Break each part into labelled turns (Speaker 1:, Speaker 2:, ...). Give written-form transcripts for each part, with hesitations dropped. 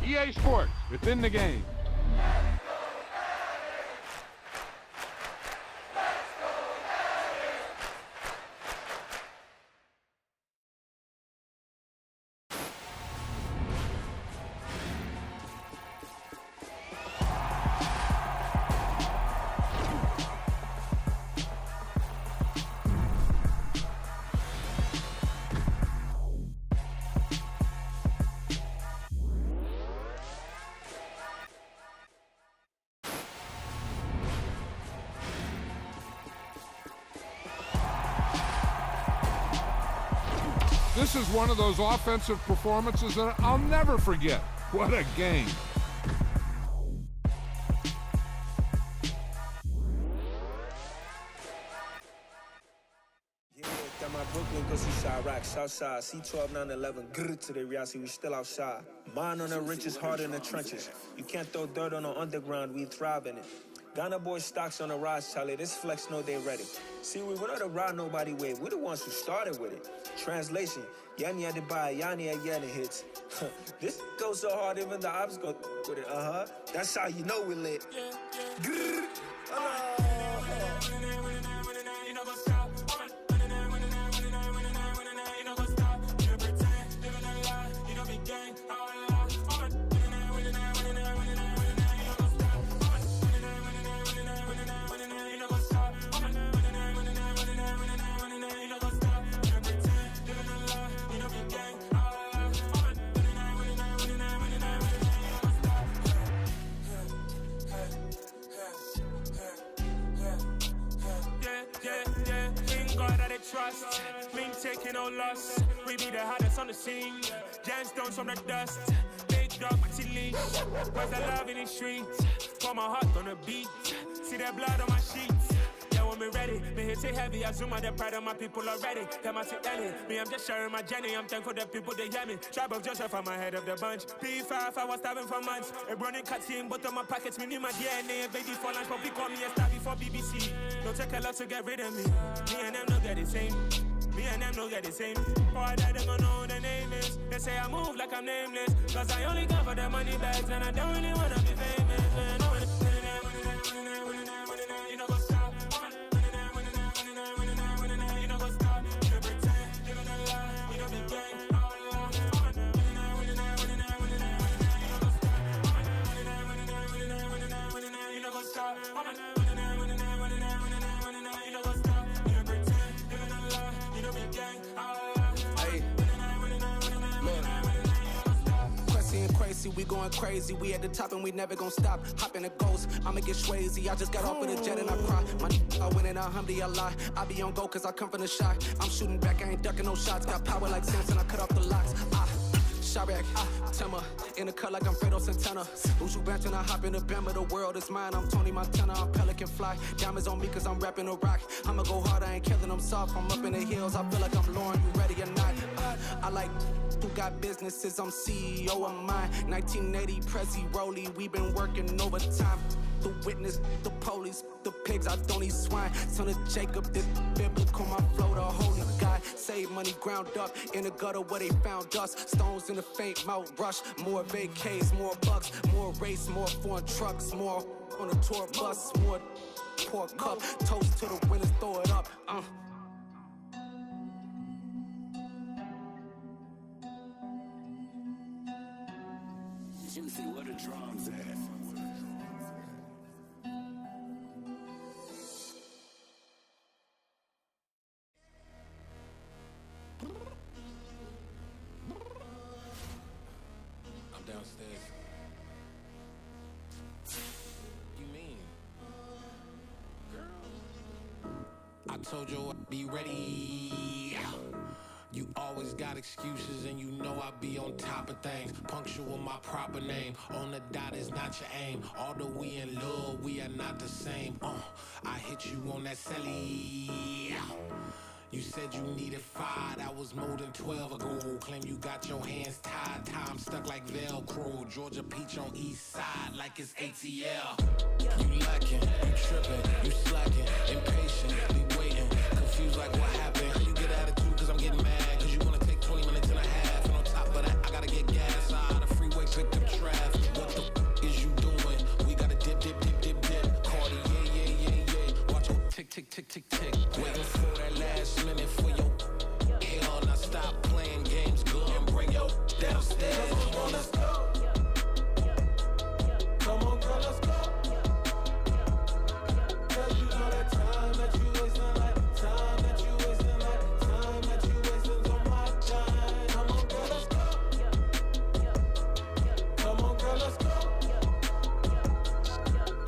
Speaker 1: EA Sports, within the game. This is one of those offensive performances that I'll never forget. What a game.
Speaker 2: Yeah, got my Brooklyn go see Chirac, Southside, C12, 911, grrr to the reality, we still outside. Mine on the riches, hard in the trenches. You can't throw dirt on the underground, we thrive in it. Ghana boys stocks on the rise, Charlie. This flex know they ready. See, we were not to ride nobody with. We're the ones who started with it. Translation: Yanni had to buy, Yanni had Yanni hits. This goes so hard, even the ops go with it. That's how you know we lit. Grrr.
Speaker 3: Trust, we ain't taking no loss. We be the hottest on the scene. Gemstones from the dust. Big dog, my leash. Where's the love in the streets? Pour my heart on the beat. See that blood on my sheets. Yeah, when me ready, me hit it heavy. I zoom out the pride of my people already. Them I see Ellie. Me, I'm just sharing my journey. I'm thankful that people they hear me. Tribe of Joseph, I'm ahead of the bunch. P5, I was starving for months. A running cutscene, but on my pockets, me knew my DNA. Baby for lunch, but we call me a star before BBC. Don't take a lot to get rid of me. Me and them don't get the same. Me and them don't get the same. Boy, that they gonna know who the name is. They say I move like I'm nameless. Cause I only come for the money bags. And I don't really wanna be famous. You know, go stop. You know, go stop. You know, pretend. Living a lie. You know, be gang. You know, go stop.
Speaker 4: Crazy, we going crazy. We at the top and we never gonna stop. Hop in a ghost, I'ma get swayzy. I just got off of the jet and I cry. My I went in a Humvee, I lie. I be on go cause I come from the shot. I'm shooting back, I ain't ducking no shots. Got power like Samson, I cut off the locks. Chirac, Tema, in the cut like I'm Fredo Santana. Uju Banton, I hop in the Bama, the world is mine. I'm Tony Montana, I'm Pelican Fly. Diamonds on me cause I'm rapping a rock. I'ma go hard, I ain't killing them soft. I'm up in the hills, I feel like I'm Lauren, you ready or not? I like who got businesses, I'm CEO of mine. 1980 Prezi Rolly, we been working overtime. The witness, the police, the pigs, I don't eat swine. Son of Jacob, this biblical, my flow, the holy guy. Save money ground up in the gutter where they found us. Stones in the faint Mount Rush. More vacays, more bucks, more race, more foreign trucks, more on a tour bus, more pour cup. Toast to the winners, throw it up.
Speaker 5: Juicy, where the drums at?
Speaker 6: I'm downstairs. You mean? Girl, I told you I'd be ready. You always got excuses and you know I be on top of things. Punctual my proper name. On the dot is not your aim. Although we in love, we are not the same. I hit you on that celly. You said you needed 5, that was more than 12 ago. Claim you got your hands tied, time stuck like Velcro. Georgia Peach on east side like it's ATL. You lacking, you tripping, you slacking, impatient, be waiting, confused like what happened. You get attitude cause I'm getting mad, cause you wanna take 20 minutes and a half. And on top of that, I gotta get gas out of the freeway, pick up trash. waiting for that last minute for your hell. Now stop playing games, go and bring your downstairs. Come on, let's go. Come on, girl, let's go. Girl, you know that time that you wasting, like time that you wasting, like time that you wasting's on my time. Come on, girl, let's go. Come on, girl, let's go.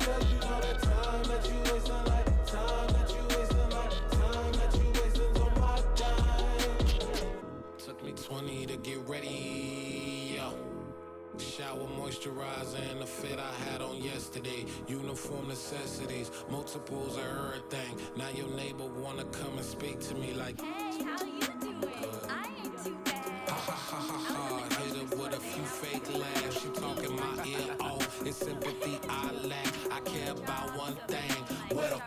Speaker 6: Girl, you know that time that you wasting, like time that you wasting, like time that you wasting's on my time. Took me 20 to get ready, yo. Shower, moisturizer, and the fit I had on yesterday. Uniform necessities, multiples of everything. Now your neighbor wanna come and speak to me like,
Speaker 7: hey, how you doing? I ain't too bad.
Speaker 6: Ha ha ha ha ha. Hit her with a few fake laughs. She talking my ear off. It's sympathy I lack. I care about one thing. What up?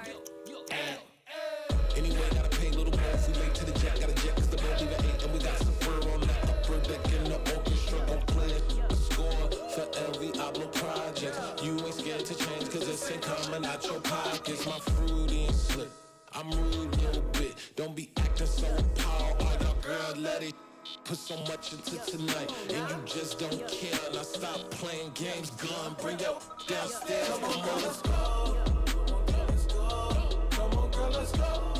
Speaker 6: Anyway, gotta pay a little more if we late to the jet. Gotta jet cause the boat leave at 8. And we got some fur on the upper deck in the orchestra. Gon' play it. For every album project, you ain't scared to change cause it's ain't coming out your pockets. My fruity and slick, I'm rude a little bit. Don't be acting so appalled. All y'all girl, let it put so much into tonight, and you just don't care. Now stop playing games, gun, bring your downstairs. Come on, girl, let's go. Come on, girl, let's go.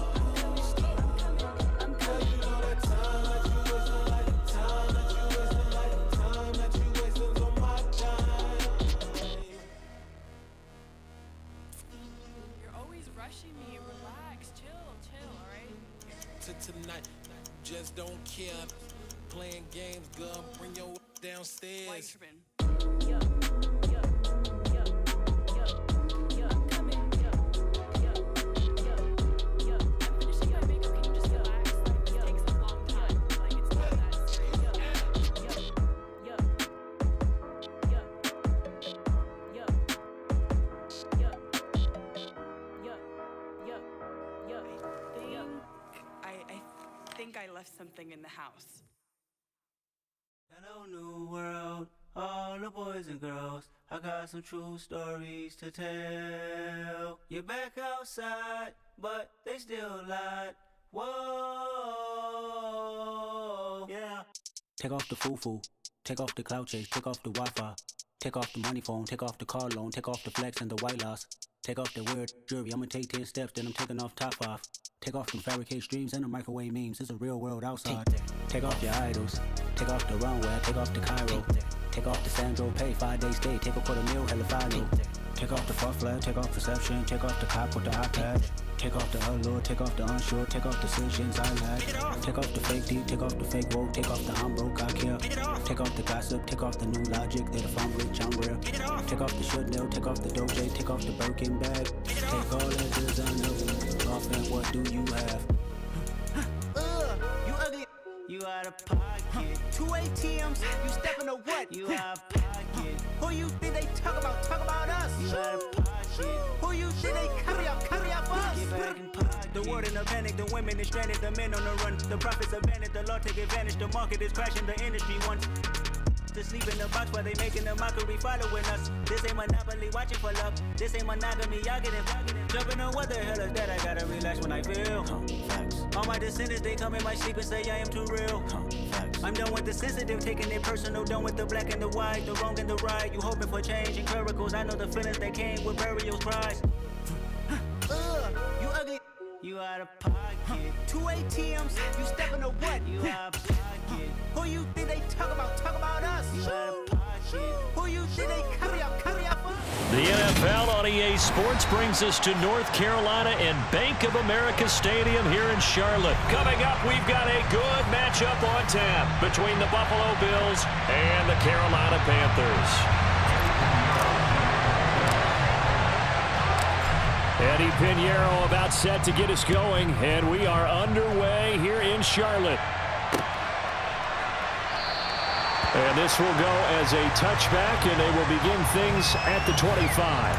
Speaker 6: Tonight, just don't care. Playing games, girl, bring your downstairs.
Speaker 8: I left something in the house.
Speaker 9: Hello, new world, all the boys and girls. I got some true stories to tell. You're back outside, but they still lied. Whoa, yeah. Take off the foo-foo, take off the cloud chase, take off the Wi-Fi, take off the money phone, take off the car loan, take off the flex and the white loss. Take off the weird jewelry, I'ma take 10 steps, then I'm taking off top off. Take off them fabricated streams and the microwave memes, it's a real world outside. Take off your idols, take off the runway, take off the Cairo. Take off the Sandro Pay, 5-day stay, take a $250,000, hella final. Take off the fuck flag, take off perception, take off the cop with the iPad. Take off the allure, take off the unsure, take off decisions I lack. Take off the fake deep, take off the fake woke, take off the I'm broke, I care. Take off the gossip, take off the new logic, that if I'm rich, I'm real. Take off the Chanel, take off the Doja, take off the Birkin bag. Take all that designer off and what do you have? You ugly, you out of pocket. 2 ATMs, you stepping to what? You out of pocket. Who you think they talk about us? You out of pocket. Who you think they carry up us? Get back in pocket. The world in a panic, the women is stranded, the men on the run. The profits abandoned, the law take advantage, the market is crashing, the industry wants to sleep in the box while they making a mockery following us. This ain't Monopoly, watching for love. This ain't monogamy, y'all getting jumping on what the hell is that? I gotta relax when I feel. All my descendants, they come in my sleep and say I am too real. I'm done with the sensitive, taking it personal. Done with the black and the white, the wrong and the right. You hoping for change and miracles. I know the feelings that came with burial cries. You ugly, you out of pocket. 2 ATMs, you stepping to what? You out of pocket. Who you think they talk about us? You out of pocket. Who you think they carry up us?
Speaker 10: The NFL on EA Sports brings us to North Carolina and Bank of America Stadium here in Charlotte. Coming up, we've got a good matchup on tap between the Buffalo Bills and the Carolina Panthers. Eddie Pinheiro about set to get us going, and we are underway here in Charlotte. And this will go as a touchback, and they will begin things at the 25.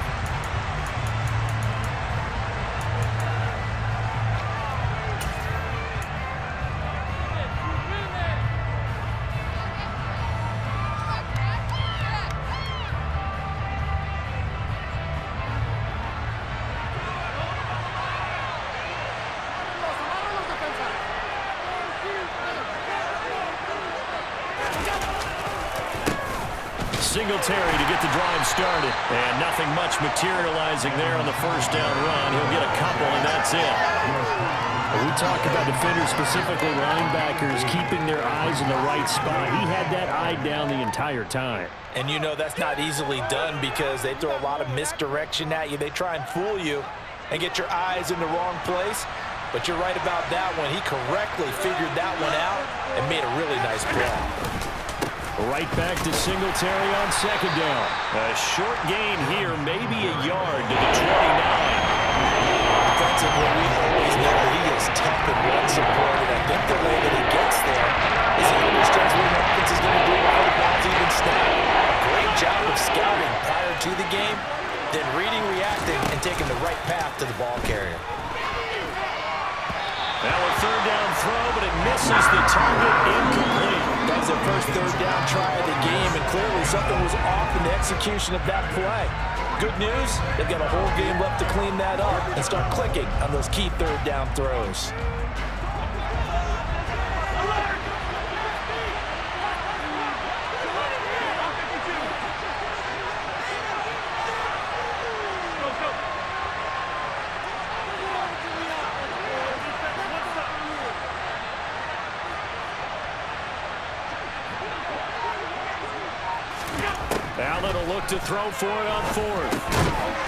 Speaker 10: Singletary to get the drive started. And nothing much materializing there on the first down run. He'll get a couple, and that's it.
Speaker 11: We talk about defenders, specifically linebackers, keeping their eyes in the right spot. He had that eye down the entire time.
Speaker 12: And you know that's not easily done because they throw a lot of misdirection at you. They try and fool you and get your eyes in the wrong place. But you're right about that one. He correctly figured that one out and made a really nice play.
Speaker 10: Right back to Singletary on second down. A short gain here, maybe a yard to the 29.
Speaker 12: Defensively, we always know he is tough and run-supported. I think the way that he gets there is he understands what the offense is going to do before the ball's even snapped. Great job of scouting prior to the game, then reading, reacting, and taking the right path to the ball carrier.
Speaker 10: Now a third down throw, but it misses the target, incomplete.
Speaker 12: That was their first third down try of the game, and clearly something was off in the execution of that play. Good news, they've got a whole game left to clean that up and start clicking on those key third down throws.
Speaker 10: Allen will look to throw for it on fourth.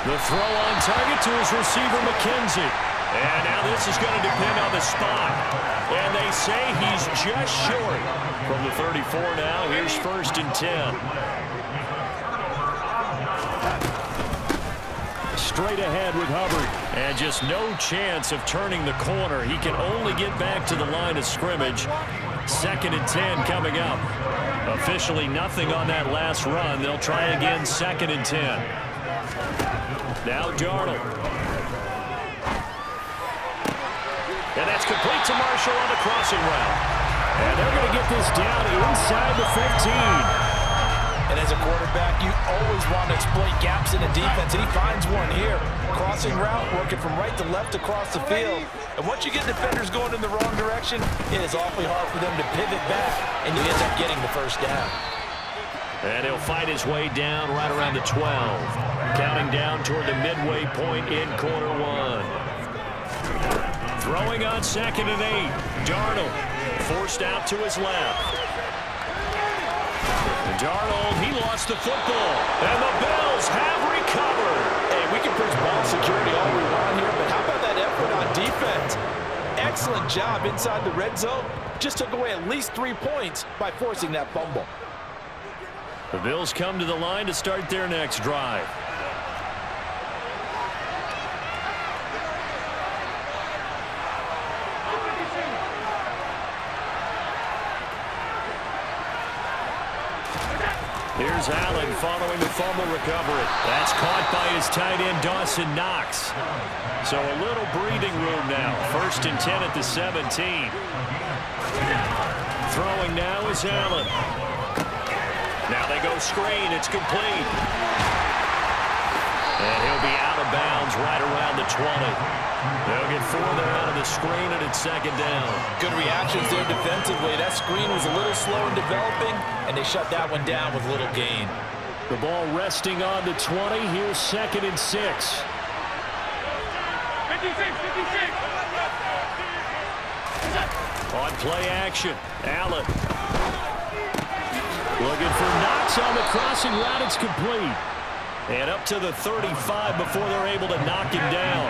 Speaker 10: The throw on target to his receiver, McKenzie. And now this is going to depend on the spot. And they say he's just short. From the 34 now, here's 1st and 10. Straight ahead with Hubbard. And just no chance of turning the corner. He can only get back to the line of scrimmage. 2nd and 10 coming up. Officially nothing on that last run. They'll try again, 2nd and 10. Now Darnold. And that's complete to Marshall on the crossing route. And they're going to get this down inside the 15.
Speaker 12: And as a quarterback, you always want to exploit gaps in the defense, and he finds one here. Crossing route, working from right to left across the field. And once you get defenders going in the wrong direction, it is awfully hard for them to pivot back, and you end up getting the first down.
Speaker 10: And he'll fight his way down right around the 12. Counting down toward the midway point in quarter one. Throwing on 2nd and 8. Darnold forced out to his left. Darnold, he lost the football. And the Bills have recovered.
Speaker 12: Hey, we can preach ball security all we want here, but how about that effort on defense? Excellent job inside the red zone. Just took away at least 3 points by forcing that fumble.
Speaker 10: The Bills come to the line to start their next drive. Here's Allen following the fumble recovery. That's caught by his tight end, Dawson Knox. So a little breathing room now. 1st and 10 at the 17. Throwing now is Allen. Now they go screen. It's complete. And he'll be out of bounds right around the 20. They'll get 4 there out of the screen, and it's 2nd down.
Speaker 12: Good reactions there defensively. That screen was a little slow in developing, and they shut that one down with little gain.
Speaker 10: The ball resting on the 20. Here's 2nd and 6. 56. On play action, Allen. Looking for Knox on the crossing route. It's complete. And up to the 35 before they're able to knock him down.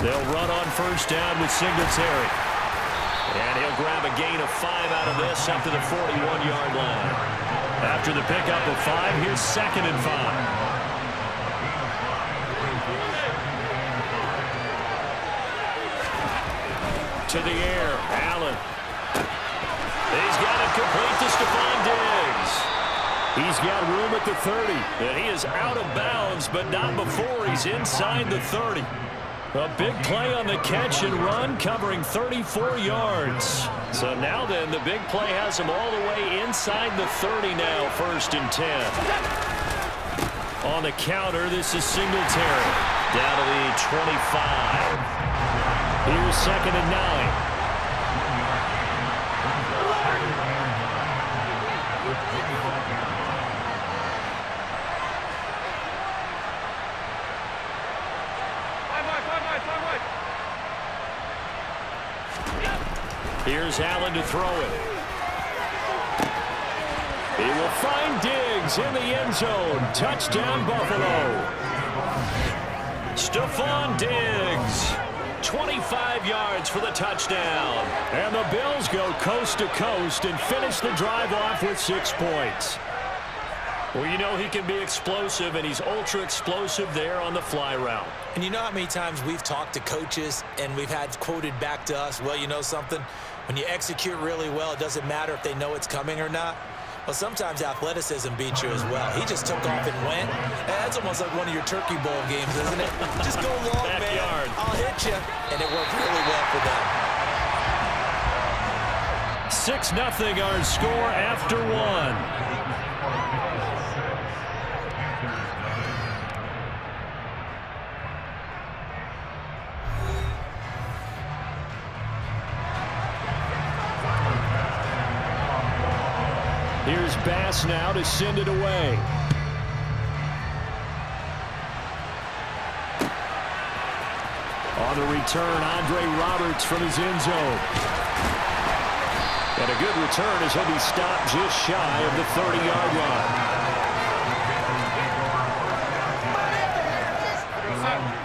Speaker 10: They'll run on 1st down with Singletary. And he'll grab a gain of 5 out of this up to the 41-yard line. After the pickup of 5, here's 2nd and 5. To the air, Allen. He's got it complete to Stephon Diggs. He's got room at the 30. And he is out of bounds, but not before he's inside the 30. A big play on the catch and run, covering 34 yards. So now then, the big play has him all the way inside the 30 now, 1st and 10. On the counter, this is Singletary. Down to the 25. Here's 2nd and 9. Here's Allen to throw it. He will find Diggs in the end zone. Touchdown, Buffalo. Stephon Diggs. 25 yards for the touchdown. And the Bills go coast to coast and finish the drive off with 6 points. Well, you know he can be explosive, and he's ultra explosive there on the fly route.
Speaker 12: And you know how many times we've talked to coaches and we've had quoted back to us, well, you know something? When you execute really well, it doesn't matter if they know it's coming or not. Well, sometimes athleticism beats you as well. He just took off and went. That's almost like one of your Turkey Bowl games, isn't it? Just go long, man. I'll hit you. And it worked really well for them.
Speaker 10: 6-0 our score after 1. Here's Bass now to send it away. On the return, Andre Roberts from his end zone. And a good return as he'll be stopped just shy of the 30-yard line.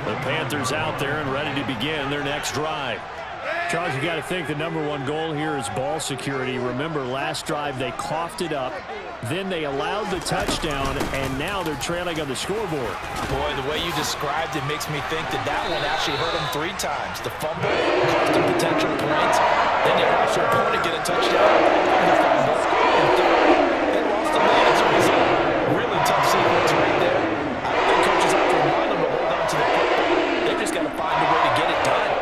Speaker 10: The Panthers out there and ready to begin their next drive.
Speaker 11: Charles, you got to think the #1 goal here is ball security. Remember, last drive they coughed it up, then they allowed the touchdown, and now they're trailing on the scoreboard.
Speaker 12: Boy, the way you described it makes me think that that one actually hurt them 3 times. The fumble cost them potential points. Then you have your opponent get a touchdown. The fumble. And third, they lost the man as a result. Really tough sequence right there. I don't think coaches have to remind them to hold on to the football. They just got to find a way to get it done.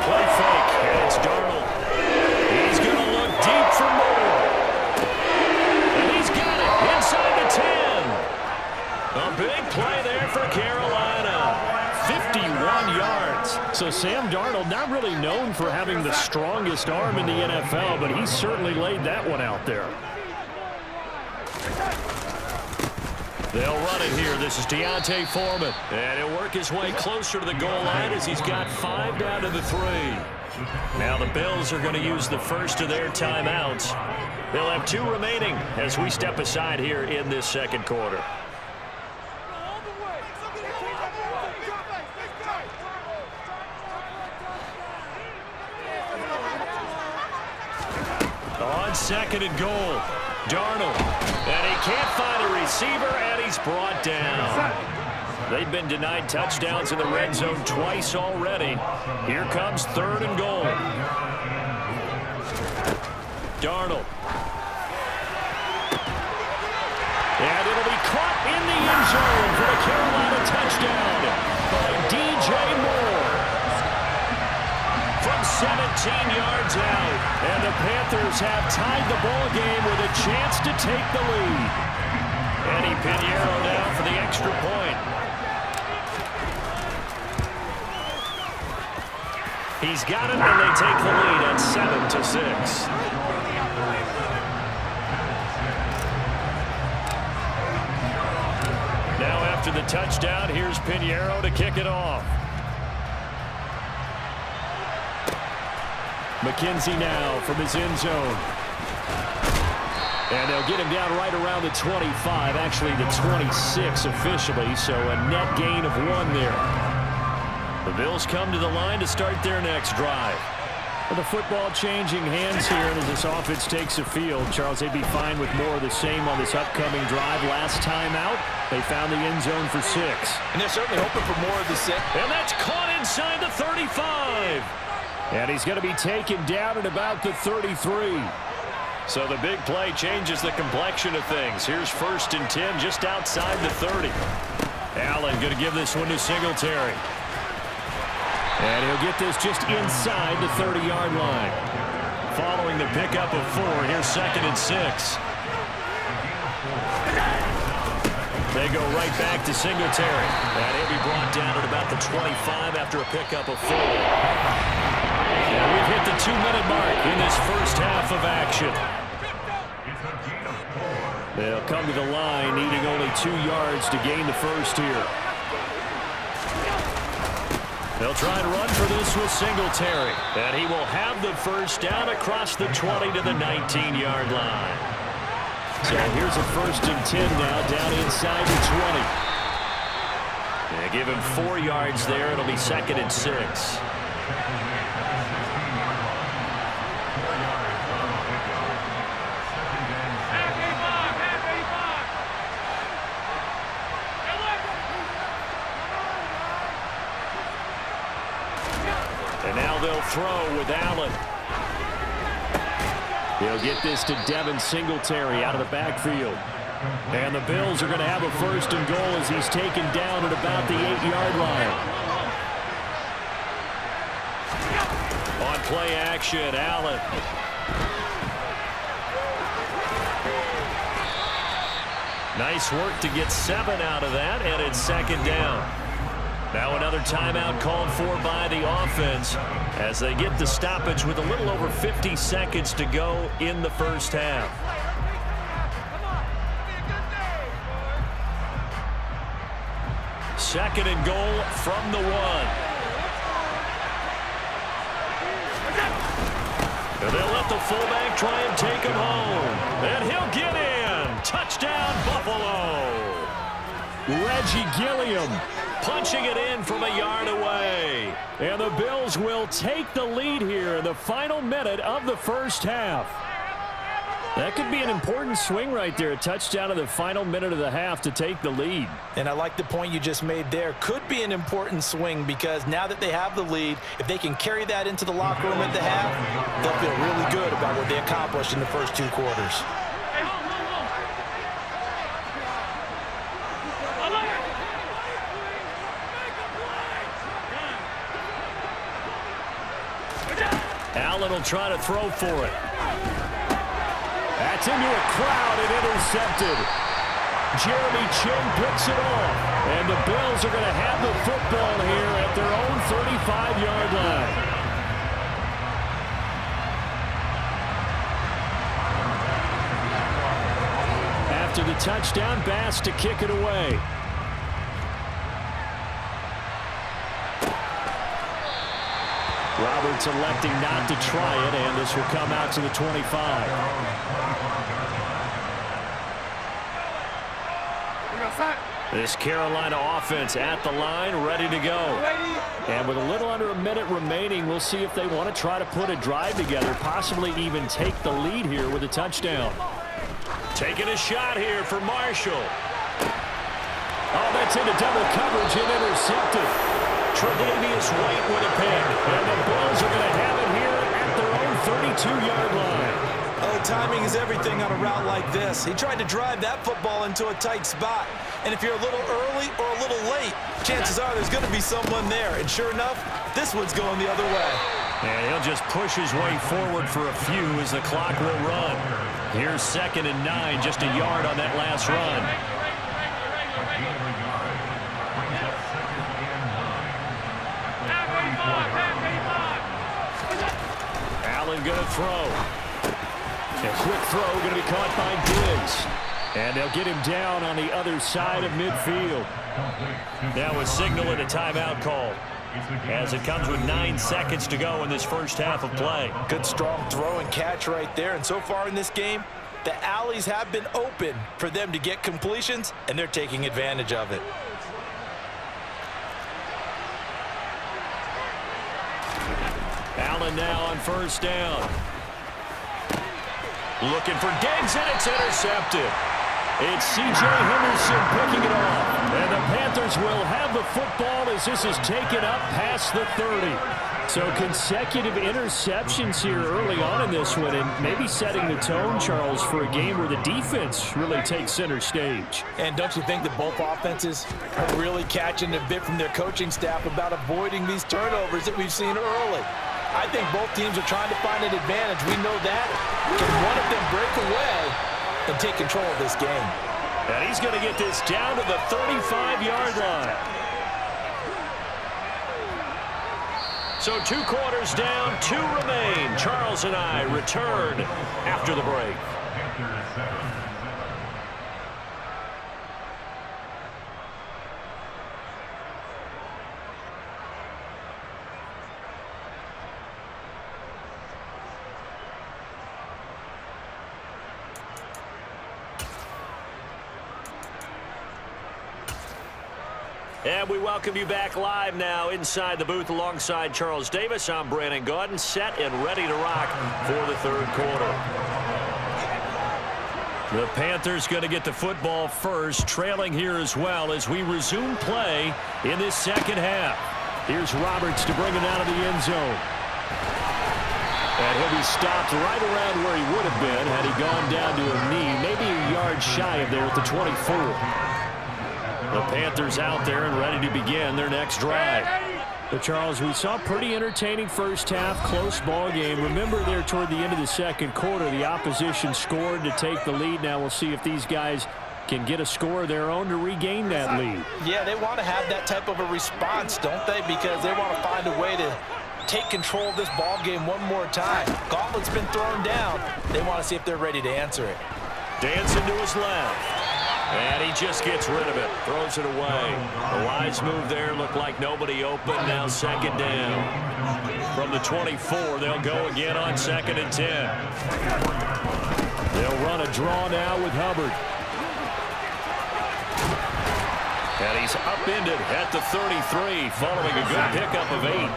Speaker 10: Play fake, and it's Darnold. He's going to look deep for more. And he's got it inside the 10. A big play there for Carolina. 51 yards.
Speaker 11: So Sam Darnold, not really known for having the strongest arm in the NFL, but he certainly laid that one out there.
Speaker 10: They'll run it here. This is D'Onta Foreman. And he'll work his way closer to the goal line as he's got 5 down to the 3. Now the Bills are going to use the first of their timeouts. They'll have 2 remaining as we step aside here in this second quarter. On 2nd and goal, Darnold. And he can't find a receiver, and he's brought down. They've been denied touchdowns in the red zone twice already. Here comes 3rd and goal. Darnold. And it'll be caught in the end zone for the Carolina touchdown by DJ Moore. From 17 yards out. And the Panthers have tied the ball game with a chance to take the lead. Eddie Pinheiro now for the extra point. He's got it, and they take the lead at 7-6. Now after the touchdown, here's Pinheiro to kick it off. McKenzie now from his end zone. And they'll get him down right around the 25, actually the 26 officially, so a net gain of 1 there. The Bills come to the line to start their next drive.
Speaker 11: With the football changing hands here as this offense takes the field, Charles, they'd be fine with more of the same on this upcoming drive. Last time out, they found the end zone for 6.
Speaker 12: And they're certainly hoping for more of the 6.
Speaker 10: And that's caught inside the 35.
Speaker 11: And he's going to be taken down at about the 33.
Speaker 10: So the big play changes the complexion of things. Here's 1st and 10 just outside the 30. Allen going to give this one to Singletary.
Speaker 11: And he'll get this just inside the 30-yard line.
Speaker 10: Following the pickup of 4, here's 2nd and 6. They go right back to Singletary. And he'll be brought down at about the 25 after a pickup of 4. And we've hit the 2-minute mark in this first half of action. They'll come to the line needing only 2 yards to gain the first here. They'll try and run for this with Singletary. And he will have the first down across the 20 to the 19-yard line. So here's a 1st and 10 now down inside the 20. They give him 4 yards there. It'll be 2nd and 6. And now they'll throw with Allen. He'll get this to Devin Singletary out of the backfield. And the Bills are going to have a 1st and goal as he's taken down at about the 8-yard line. On play action, Allen. Nice work to get 7 out of that, and it's 2nd down. Now another timeout called for by the offense as they get the stoppage with a little over 50 seconds to go in the first half. Second and goal from the 1. And they'll let the fullback try and take him home. And he'll get in. Touchdown, Buffalo. Reggie Gilliam punching it in from a yard away. And the Bills will take the lead here in the final minute of the first half. That could be an important swing right there. A touchdown in the final minute of the half to take the lead.
Speaker 12: And I like the point you just made there. Could be an important swing because now that they have the lead, if they can carry that into the locker room at the half, they'll feel really good about what they accomplished in the first 2 quarters.
Speaker 10: Allen will try to throw for it. That's into a crowd and intercepted. Jeremy Chinn picks it off. And the Bills are going to have the football here at their own 35-yard line. After the touchdown, Bass to kick it away. Roberts electing not to try it, and this will come out to the 25. This Carolina offense at the line, ready to go. And with a little under a minute remaining, we'll see if they want to try to put a drive together, possibly even take the lead here with a touchdown. Taking a shot here for Marshall. Oh, that's into double coverage and intercepted. Tre'Davious White with a pick. And the Bills are going to have it here at their own 32-yard line.
Speaker 12: Oh, timing is everything on a route like this. He tried to drive that football into a tight spot. And if you're a little early or a little late, chances are there's going to be someone there. And sure enough, this one's going the other way.
Speaker 10: And he'll just push his way forward for a few as the clock will run. Here's 2nd and 9, just a yard on that last run. Allen going to throw. A quick throw going to be caught by Diggs. And they'll get him down on the other side of midfield. Now a signal and a timeout call, as it comes with 9 seconds to go in this first half of play.
Speaker 12: Good strong throw and catch right there. And so far in this game, the alleys have been open for them to get completions, and they're taking advantage of it.
Speaker 10: Allen now on 1st down. Looking for Diggs, and it's intercepted. It's C.J. Henderson picking it off. And the Panthers will have the football as this is taken up past the 30. So consecutive interceptions here early on in this one, and maybe setting the tone, Charles, for a game where the defense really takes center stage.
Speaker 12: And don't you think that both offenses are really catching a bit from their coaching staff about avoiding these turnovers that we've seen early? I think both teams are trying to find an advantage. We know that. Can one of them break away and take control of this game?
Speaker 10: And he's going to get this down to the 35-yard line. So 2 quarters down, 2 remain. Charles and I return after the break. And we welcome you back live now inside the booth alongside Charles Davis. I'm Brandon Gaudin, set and ready to rock for the 3rd quarter. The Panthers going to get the football first, trailing here as well as we resume play in this 2nd half. Here's Roberts to bring it out of the end zone. And he'll be stopped right around where he would have been had he gone down to a knee, maybe a yard shy of there at the 24. The Panthers out there and ready to begin their next drive. But Charles, we saw pretty entertaining first half, close ball game. Remember there toward the end of the 2nd quarter, the opposition scored to take the lead. Now we'll see if these guys can get a score of their own to regain that lead.
Speaker 12: Yeah, they want to have that type of a response, don't they? Because they want to find a way to take control of this ball game one more time. Gauntlet's been thrown down. They want to see if they're ready to answer it.
Speaker 10: Dancing to his left. And he just gets rid of it, throws it away. A wise move there, looked like nobody open, now 2nd down. From the 24, they'll go again on 2nd and 10. They'll run a draw now with Hubbard. And he's upended at the 33, following a good pickup of 8.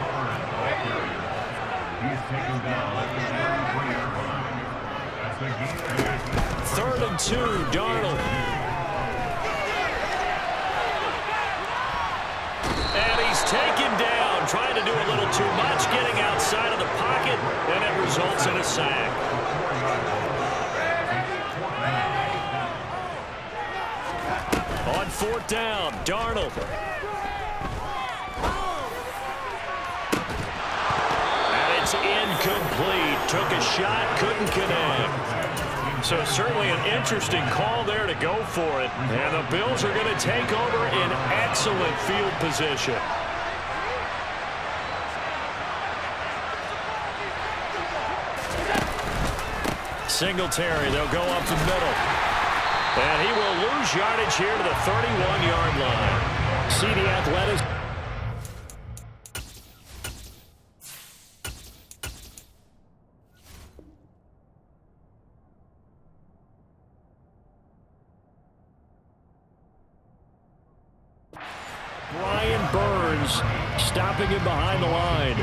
Speaker 10: Third and 2, Darnold. And he's taken down, trying to do a little too much, getting outside of the pocket, and it results in a sack. On 4th down, Darnold. And it's incomplete. Took a shot, couldn't connect. So certainly an interesting call there to go for it. And the Bills are going to take over in excellent field position. Singletary, they'll go up the middle. And he will lose yardage here to the 31-yard line. See the athleticism. Brian Burns stopping him behind the line.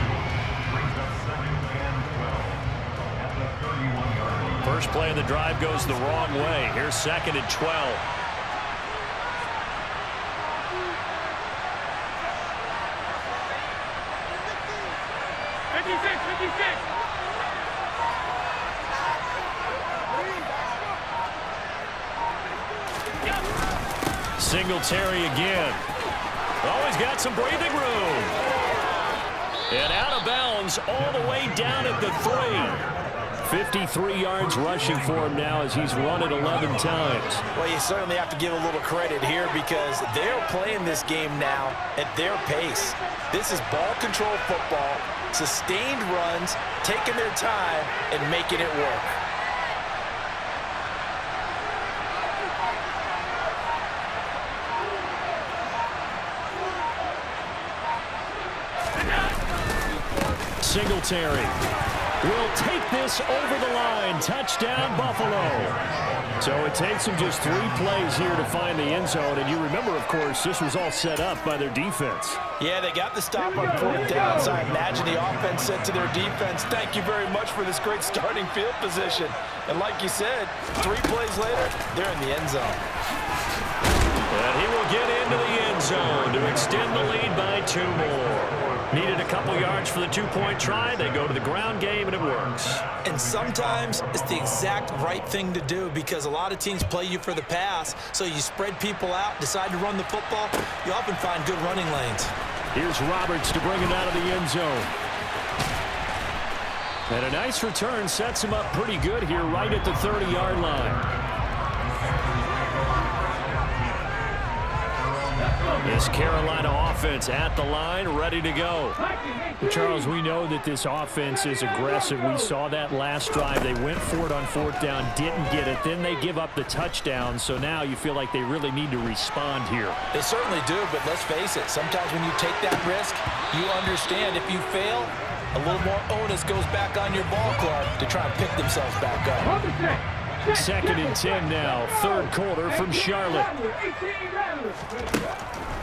Speaker 10: First play of the drive goes the wrong way. Here's 2nd and 12. Singletary again. Oh, he's got some breathing room. And out of bounds all the way down at the 3. 53 yards rushing for him now as he's run it 11 times.
Speaker 12: Well, you certainly have to give a little credit here because they're playing this game now at their pace. This is ball control football, sustained runs, taking their time, and making it work.
Speaker 10: Singletary will take this over the line. Touchdown, Buffalo. So it takes them just 3 plays here to find the end zone. And you remember, of course, this was all set up by their defense.
Speaker 12: Yeah, they got the stop on 4th down. So I imagine the offense said to their defense, thank you very much for this great starting field position. And like you said, 3 plays later, they're in the end zone.
Speaker 10: And he will get into the end zone to extend the lead by 2 more. Needed a couple yards for the 2-point try. They go to the ground game, and it works.
Speaker 12: And sometimes it's the exact right thing to do because a lot of teams play you for the pass. So you spread people out, decide to run the football. You often find good running lanes.
Speaker 10: Here's Roberts to bring it out of the end zone. And a nice return sets him up pretty good here right at the 30-yard line. This Carolina offense at the line, ready to go.
Speaker 11: Charles, we know that this offense is aggressive. We saw that last drive. They went for it on 4th down, didn't get it. Then they give up the touchdown. So now you feel like they really need to respond here.
Speaker 12: They certainly do, but let's face it. Sometimes when you take that risk, you understand if you fail, a little more onus goes back on your ball club to try and pick themselves back up.
Speaker 11: 2nd and 10 now, 3rd quarter from Charlotte.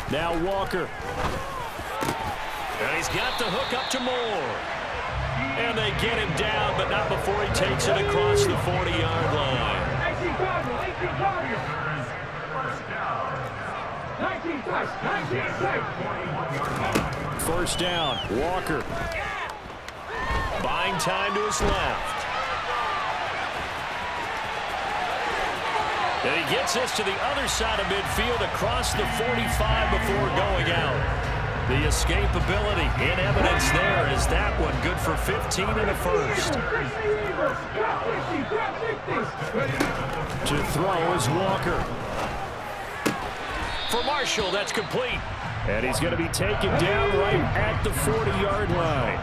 Speaker 11: Now Walker.
Speaker 10: And he's got the hook up to Moore. And they get him down, but not before he takes it across the 40-yard line.
Speaker 11: 1st down, Walker.
Speaker 10: Buying time to his left. And he gets us to the other side of midfield across the 45 before going out. The escapability in evidence there is that one good for 15 and a first.
Speaker 11: To throw is Walker.
Speaker 10: For Marshall, that's complete.
Speaker 11: And he's going to be taken down right at the 40-yard line.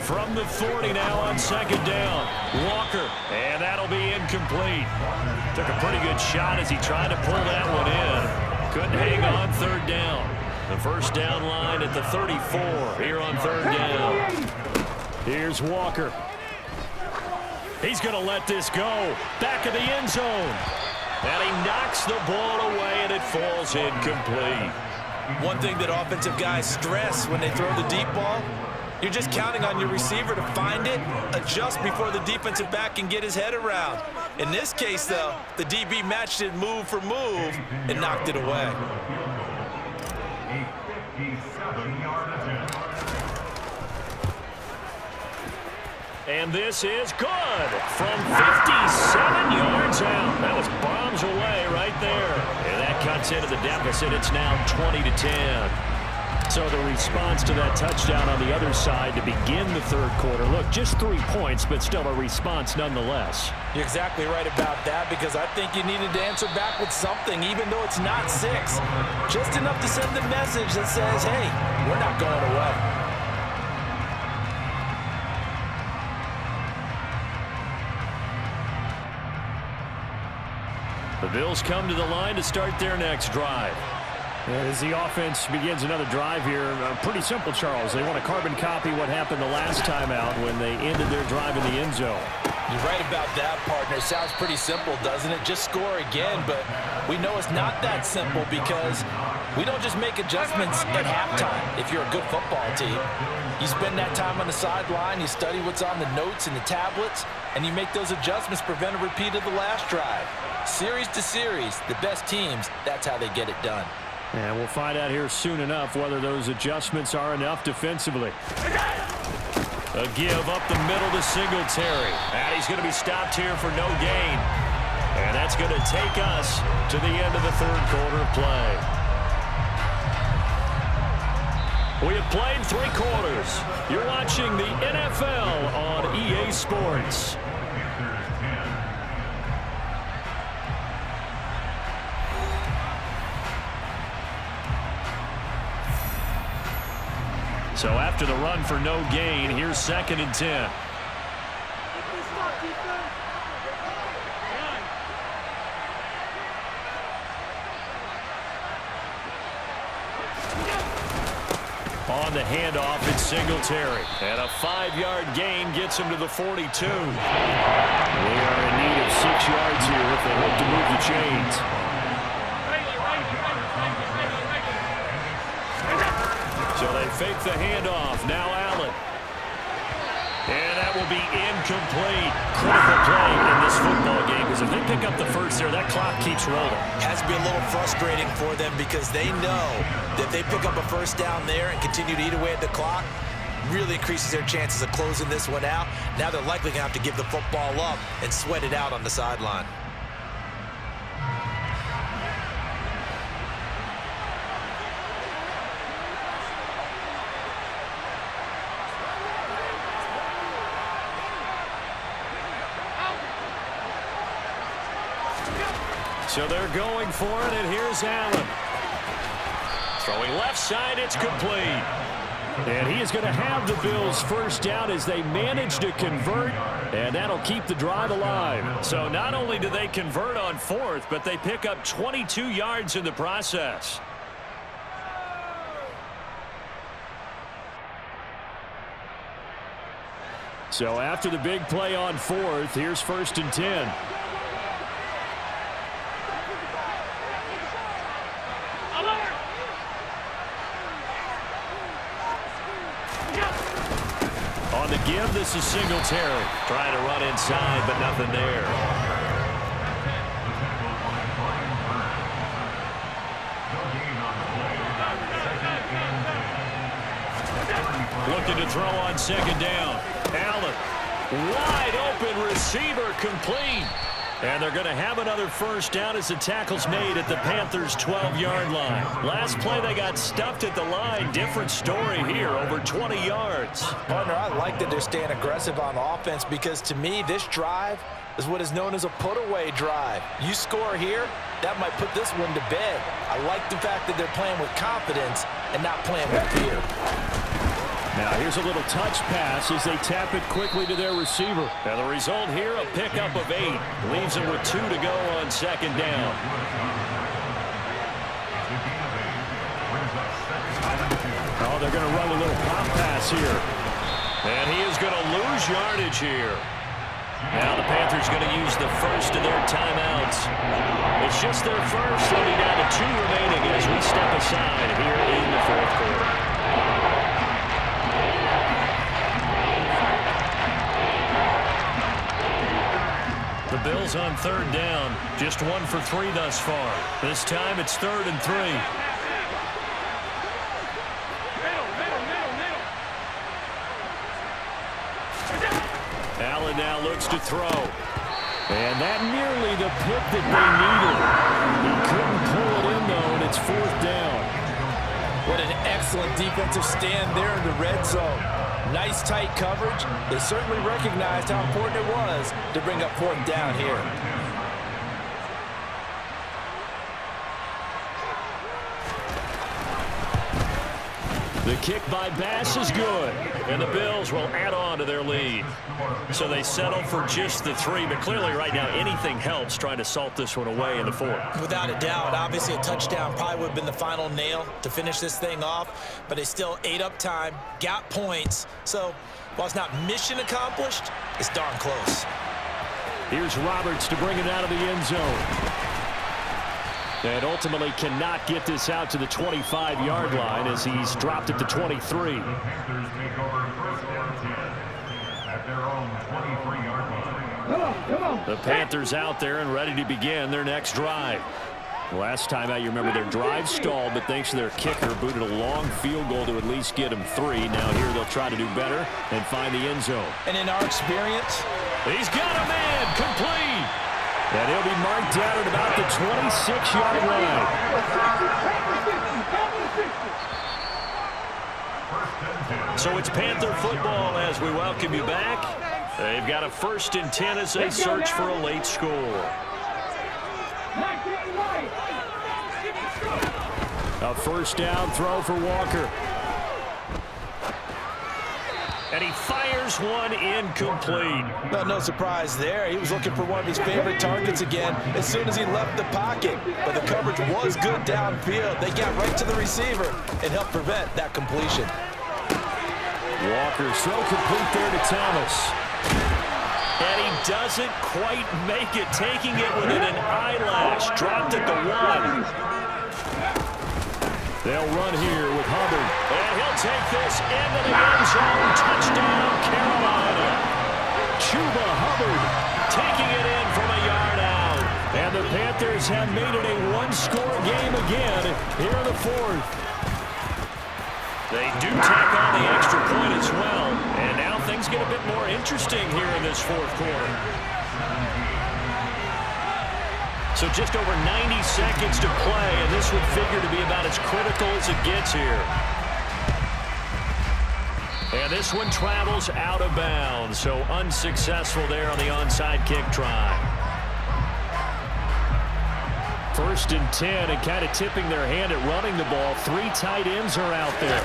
Speaker 10: From the 40 now on 2nd down. Walker, and that'll be incomplete. Took a pretty good shot as he tried to pull that one in. Couldn't hang on 3rd down. The 1st down line at the 34 here on 3rd down.
Speaker 11: Here's Walker.
Speaker 10: He's going to let this go. Back of the end zone. And he knocks the ball away, and it falls incomplete.
Speaker 12: One thing that offensive guys stress when they throw the deep ball, you're just counting on your receiver to find it, adjust before the defensive back can get his head around. In this case, though, the DB matched it move for move and knocked it away.
Speaker 10: And this is good from 57 yards out. That was bombs away right there. And that cuts into the deficit. It's now 20-10.
Speaker 11: So the response to that touchdown on the other side to begin the 3rd quarter. Look, just 3 points, but still a response nonetheless.
Speaker 12: You're exactly right about that, because I think you needed to answer back with something, even though it's not 6. Just enough to send the message that says, hey, we're not going away.
Speaker 10: The Bills come to the line to start their next drive.
Speaker 11: As the offense begins another drive here, pretty simple, Charles. They want to carbon copy what happened the last time out when they ended their drive in the end zone.
Speaker 12: You're right about that, partner. Sounds pretty simple, doesn't it? Just score again, but we know it's not that simple, because we don't just make adjustments at halftime if you're a good football team. You spend that time on the sideline, you study what's on the notes and the tablets, and you make those adjustments to prevent a repeat of the last drive. Series to series, the best teams, that's how they get it done.
Speaker 11: And we'll find out here soon enough whether those adjustments are enough defensively.
Speaker 10: A give up the middle to Singletary. And he's going to be stopped here for no gain. And that's going to take us to the end of the 3rd quarter of play. We have played 3 quarters. You're watching the NFL on EA Sports. So after the run for no gain, here's 2nd and 10. On the handoff, it's Singletary. And a 5-yard gain gets him to the 42.
Speaker 11: They are in need of 6 yards here if they hope to move the chains.
Speaker 10: So they fake the handoff. Now Allen. And that will be incomplete. Critical play in this football game, because if they pick up the first there, that clock keeps rolling.
Speaker 12: Has to be a little frustrating for them, because they know that if they pick up a first down there and continue to eat away at the clock, really increases their chances of closing this one out. Now they're likely going to have to give the football up and sweat it out on the sideline.
Speaker 10: So they're going for it, and here's Allen. Throwing left side, it's complete.
Speaker 11: And he is going to have the Bills first down as they manage to convert, and that'll keep the drive alive.
Speaker 10: So not only do they convert on 4th, but they pick up 22 yards in the process.
Speaker 11: So after the big play on 4th, here's 1st and 10.
Speaker 10: On the give, this is Singletary. Trying to run inside, but nothing there. Looking to throw on 2nd down. Allen, wide open receiver, complete. And they're going to have another first down as the tackle's made at the Panthers' 12-yard line. Last play, they got stuffed at the line. Different story here, over 20 yards.
Speaker 12: Partner, I like that they're staying aggressive on offense because, to me, this drive is what is known as a put-away drive. You score here, that might put this one to bed. I like the fact that they're playing with confidence and not playing with fear.
Speaker 11: Now here's a little touch pass as they tap it quickly to their receiver.
Speaker 10: And the result here, a pickup of 8. Leaves them with 2 to go on 2nd down.
Speaker 11: Oh, they're going to run a little pop pass here.
Speaker 10: And he is going to lose yardage here. Now the Panthers going to use the first of their timeouts. It's just their first. They'll be down to 2 remaining as we step aside here in the 4th quarter. The Bills on 3rd down. Just 1 for 3 thus far. This time it's 3rd and 3. Allen now looks to throw.
Speaker 11: And that nearly the pick that they needed. He couldn't pull it in, though, and it's 4th down.
Speaker 12: What an excellent defensive stand there in the red zone. Nice tight coverage. They certainly recognized how important it was to bring up 4th down here.
Speaker 10: The kick by Bass is good, and the Bills will add on to their lead. So they settle for just the 3, but clearly right now anything helps trying to salt this one away in the 4th.
Speaker 12: Without a doubt, obviously a touchdown probably would have been the final nail to finish this thing off, but they still ate up time, got points. So while it's not mission accomplished, it's darn close.
Speaker 11: Here's Roberts to bring it out of the end zone. And ultimately cannot get this out to the 25-yard line as he's dropped at the 23.
Speaker 10: The Panthers out there and ready to begin their next drive. Last time out, you remember their drive stalled, but thanks to their kicker, booted a long field goal to at least get them 3. Now here they'll try to do better and find the end zone.
Speaker 12: And in our experience,
Speaker 10: he's got a man complete.
Speaker 11: And he'll be marked down at about the 26-yard line.
Speaker 10: So it's Panther football as we welcome you back. They've got a 1st and 10 as they search for a late score.
Speaker 11: A 1st down throw for Walker.
Speaker 10: And he fires one incomplete.
Speaker 12: No surprise there. He was looking for one of his favorite targets again as soon as he left the pocket. But the coverage was good downfield. They got right to the receiver and helped prevent that completion.
Speaker 11: Walker's throw complete there to Thomas.
Speaker 10: And he doesn't quite make it, taking it within an eyelash. Dropped at the 1.
Speaker 11: They'll run here with Hubbard.
Speaker 10: And he'll take this into the end zone. Touchdown, Carolina.
Speaker 11: Chuba Hubbard
Speaker 10: taking it in from a yard out.
Speaker 11: And the Panthers have made it a 1-score game again here in the 4th.
Speaker 10: They do tack on the extra point as well. And now things get a bit more interesting here in this 4th quarter. So just over 90 seconds to play, and this would figure to be about as critical as it gets here. And this one travels out of bounds, so unsuccessful there on the onside kick try.
Speaker 11: 1st and 10, and kind of tipping their hand at running the ball. 3 tight ends are out there.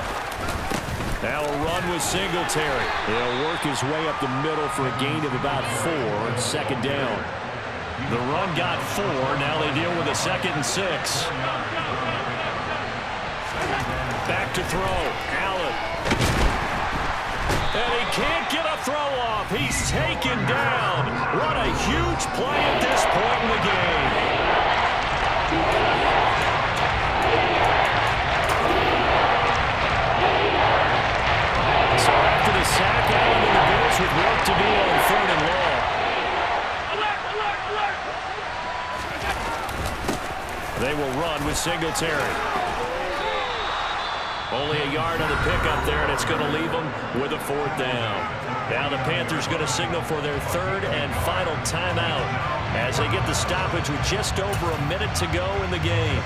Speaker 11: Now a run with Singletary. He'll work his way up the middle for a gain of about 4 on 2nd down. The run got 4. Now they deal with a 2nd and 6. Back to throw. Allen. And he can't get a throw off. He's taken down. What a huge play at this point in the game. So after the sack, Allen and the Bills with work to do on 3rd and long. They will run with Singletary. Only a yard on the pickup there, and it's going to leave them with a 4th down. Now the Panthers going to signal for their 3rd and final timeout as they get the stoppage with just over a minute to go in the game.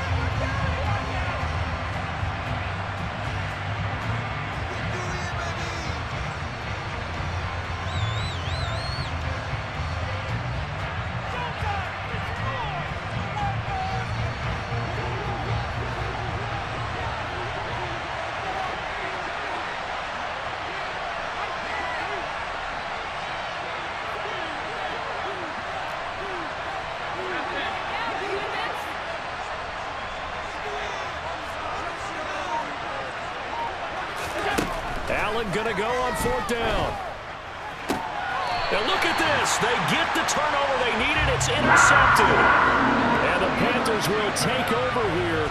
Speaker 11: Allen going to go on 4th down. Now look at this. They get the turnover they needed. It's intercepted. And the Panthers will take over here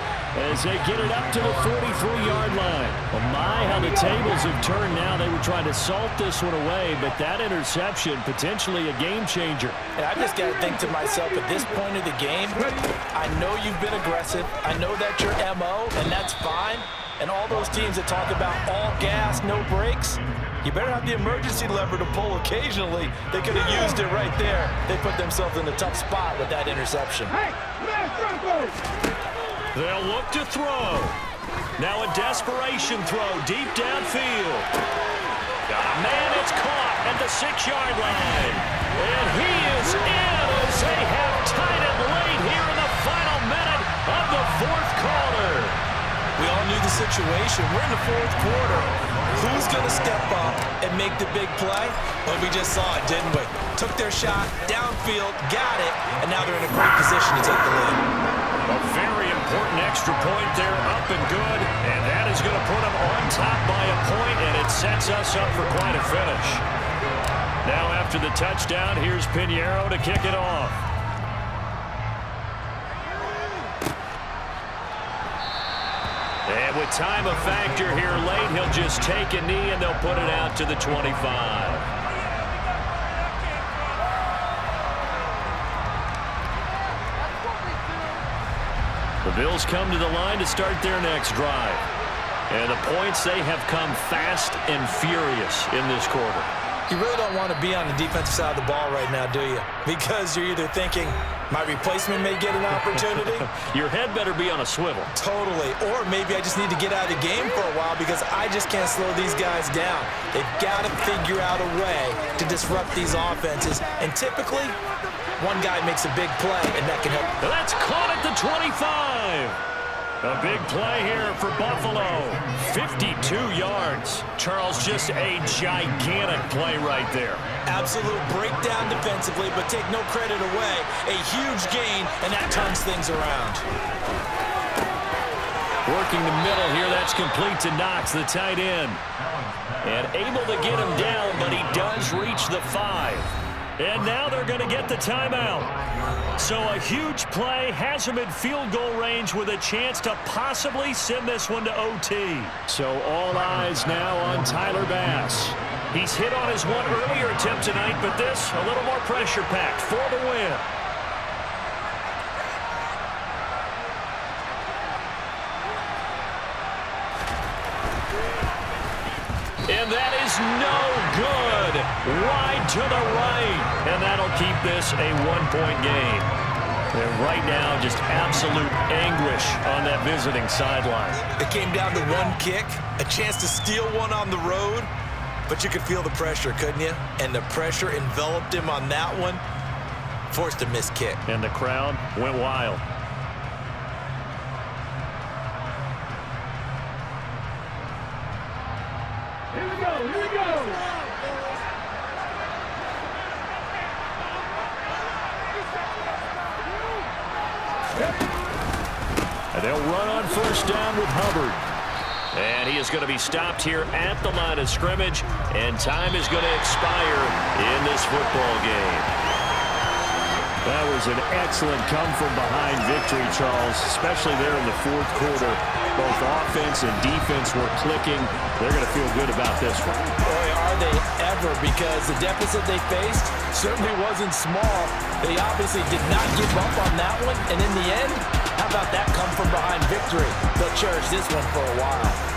Speaker 11: as they get it up to the 43-yard line. Well, my, how the tables have turned now. They were trying to salt this one away, but that interception, potentially a game changer.
Speaker 12: And I just got to think to myself, at this point of the game, I know you've been aggressive. I know that's your MO, and that's fine. And all those teams that talk about all gas, no brakes, you better have the emergency lever to pull occasionally. They could have used it right there. They put themselves in a tough spot with that interception.
Speaker 11: They'll look to throw. Now a desperation throw deep downfield. Got a man, it's caught at the 6-yard line. And he is in as they have tied it late here in the final minute of the 4th quarter.
Speaker 12: We all knew the situation. We're in the 4th quarter. Who's going to step up and make the big play? Well, we just saw it, didn't we? Took their shot, downfield, got it, and now they're in a great position to take the lead.
Speaker 11: A very important extra point there, up and good, and that is going to put them on top by a point, and it sets us up for quite a finish. Now after the touchdown, here's Pinheiro to kick it off. And with time a factor here late, he'll just take a knee and they'll put it out to the 25. The Bills come to the line to start their next drive. And the points, they have come fast and furious in this quarter.
Speaker 12: You really don't want to be on the defensive side of the ball right now, do you? Because you're either thinking, my replacement may get an opportunity.
Speaker 11: Your head better be on a swivel.
Speaker 12: Totally. Or maybe I just need to get out of the game for a while because I just can't slow these guys down. They've got to figure out a way to disrupt these offenses. And typically, one guy makes a big play, and that can help.
Speaker 11: That's caught at the 25. A big play here for Buffalo. 52 yards. Charles, just a gigantic play right there.
Speaker 12: Absolute breakdown defensively, but take no credit away. A huge gain, and that turns things around.
Speaker 11: Working the middle here, that's complete to Knox, the tight end. And able to get him down, but he does reach the 5. And now they're going to get the timeout. So a huge play has him in field goal range with a chance to possibly send this one to OT. So all eyes now on Tyler Bass. He's hit on his one earlier attempt tonight, but this a little more pressure-packed for the win. And that is no good. Wide to the right. And that'll keep this a one-point game. And right now, just absolute anguish on that visiting sideline.
Speaker 12: It came down to one kick, a chance to steal one on the road. But you could feel the pressure, couldn't you? And the pressure enveloped him on that one. Forced a missed kick.
Speaker 11: And the crowd went wild.
Speaker 10: they'll run on first down with Hubbard. And he is going to be stopped here at the line of scrimmage, and time is going to expire in this football game.
Speaker 11: That was an excellent come-from-behind victory, Charles, especially there in the fourth quarter. Both offense and defense were clicking. They're going to feel good about this one.
Speaker 12: Boy, are they ever, because the deficit they faced certainly wasn't small. They obviously did not give up on that one, and in the end, how about that come-from-behind victory? They'll cherish this one for a while.